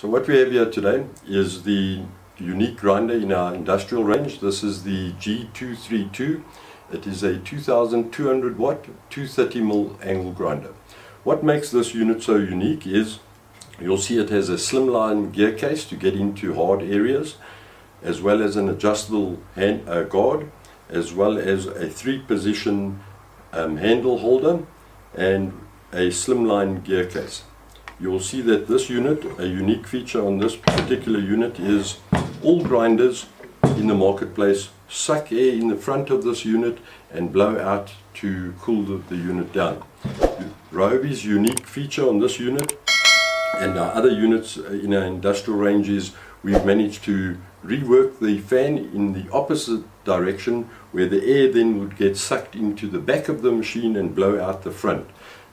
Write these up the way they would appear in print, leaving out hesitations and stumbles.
So what we have here today is the unique grinder in our industrial range. This is the G232. It is a 2200 watt 230mm angle grinder. What makes this unit so unique is you'll see it has a slimline gear case to get into hard areas, as well as an adjustable guard, as well as a 3-position handle holder and a slimline gear case. You'll see that this unit, a unique feature on this particular unit, is all grinders in the marketplace suck air in the front of this unit and blow out to cool the unit down. Ryobi's unique feature on this unit and our other units in our industrial range is we've managed to rework the fan in the opposite direction, where the air then would get sucked into the back of the machine and blow out the front.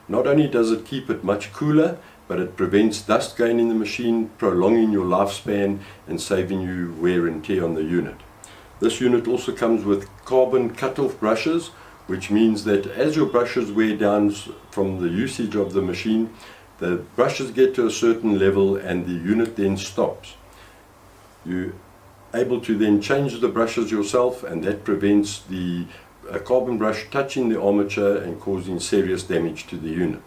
Not only does it keep it much cooler, but it prevents dust gain in the machine, prolonging your lifespan and saving you wear and tear on the unit. This unit also comes with carbon cut-off brushes, which means that as your brushes wear down from the usage of the machine, the brushes get to a certain level and the unit then stops. You're able to then change the brushes yourself, and that prevents the carbon brush touching the armature and causing serious damage to the unit.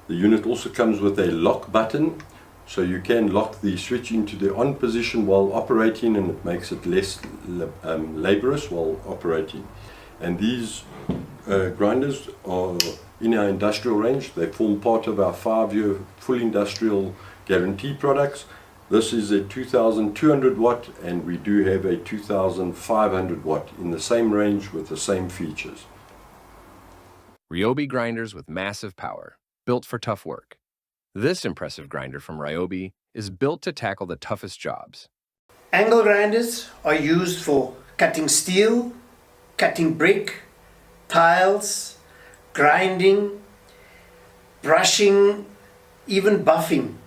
The unit also comes with a lock button, so you can lock the switch into the on position while operating, and it makes it less laborious while operating. And these grinders are in our industrial range. They form part of our 5-year full industrial guarantee products. This is a 2200 watt, and we do have a 2500 watt in the same range with the same features. Ryobi grinders with massive power, built for tough work. This impressive grinder from Ryobi is built to tackle the toughest jobs. Angle grinders are used for cutting steel, cutting brick, tiles, grinding, brushing, even buffing.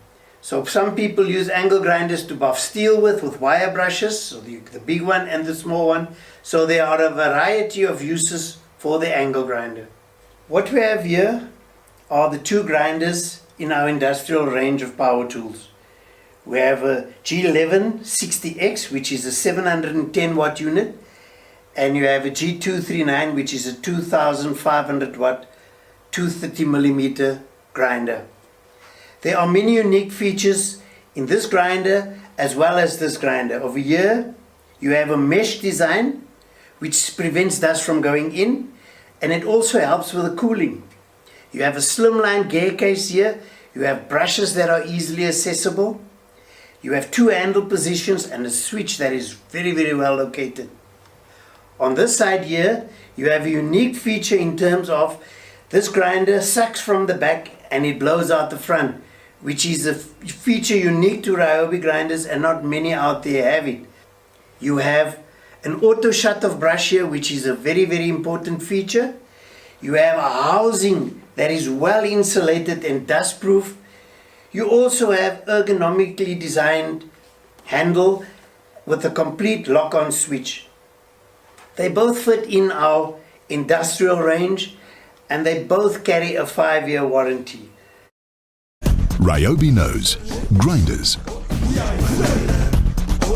So some people use angle grinders to buff steel with wire brushes, so the big one and the small one. So there are a variety of uses for the angle grinder. What we have here are the 2 grinders in our industrial range of power tools. We have a G1160X, which is a 710 watt unit, and you have a G239, which is a 2500 watt 230 millimeter grinder. There are many unique features in this grinder as well as this grinder. Over here you have a mesh design which prevents dust from going in, and it also helps with the cooling. You have a slimline gear case here. You have brushes that are easily accessible. You have 2 handle positions and a switch that is very well located. On this side here you have a unique feature in terms of this grinder sucks from the back and it blows out the front, which is a feature unique to Ryobi grinders, and not many out there have it. You have an auto shut off brush here, which is a very important feature. You have a housing that is well insulated and dust proof. You also have ergonomically designed handle with a complete lock on switch. They both fit in our industrial range, and they both carry a 5-year warranty. Ryobi knows grinders.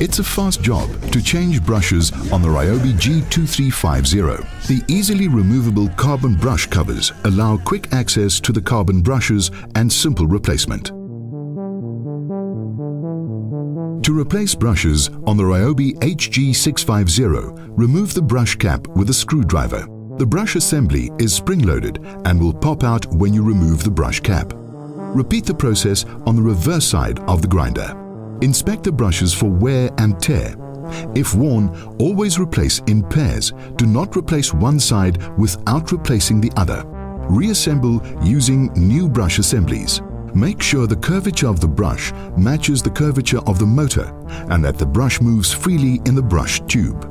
It's a fast job to change brushes on the Ryobi G2350. The easily removable carbon brush covers allow quick access to the carbon brushes and simple replacement. To replace brushes on the Ryobi HG650, remove the brush cap with a screwdriver. The brush assembly is spring-loaded and will pop out when you remove the brush cap. Repeat the process on the reverse side of the grinder. Inspect the brushes for wear and tear. If worn, always replace in pairs. Do not replace one side without replacing the other. Reassemble using new brush assemblies. Make sure the curvature of the brush matches the curvature of the motor and that the brush moves freely in the brush tube.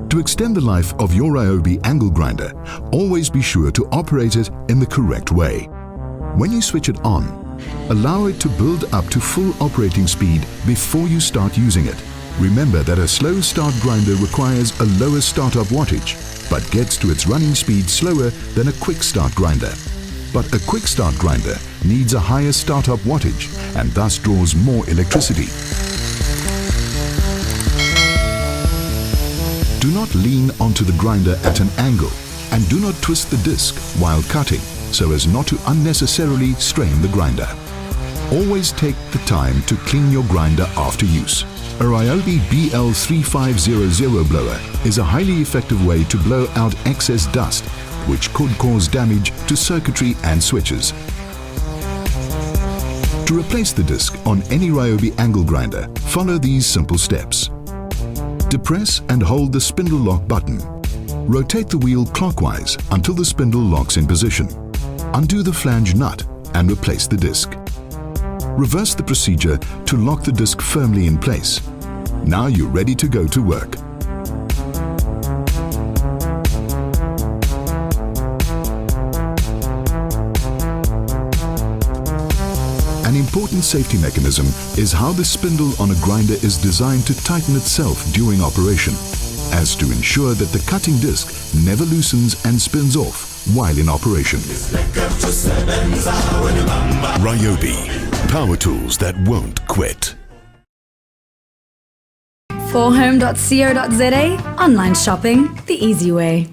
To extend the life of your Ryobi angle grinder, always be sure to operate it in the correct way. When you switch it on, allow it to build up to full operating speed before you start using it. Remember that a slow start grinder requires a lower startup wattage, but gets to its running speed slower than a quick start grinder. But a quick start grinder needs a higher startup wattage and thus draws more electricity. Do not lean onto the grinder at an angle and do not twist the disc while cutting so as not to unnecessarily strain the grinder. Always take the time to clean your grinder after use. A Ryobi BL3500 blower is a highly effective way to blow out excess dust, which could cause damage to circuitry and switches. To replace the disc on any Ryobi angle grinder, follow these simple steps. Depress and hold the spindle lock button. Rotate the wheel clockwise until the spindle locks in position. Undo the flange nut and replace the disc. Reverse the procedure to lock the disc firmly in place. Now you're ready to go to work. An important safety mechanism is how the spindle on a grinder is designed to tighten itself during operation, as to ensure that the cutting disc never loosens and spins off while in operation. Ryobi, power tools that won't quit. forhome.co.za, online shopping the easy way.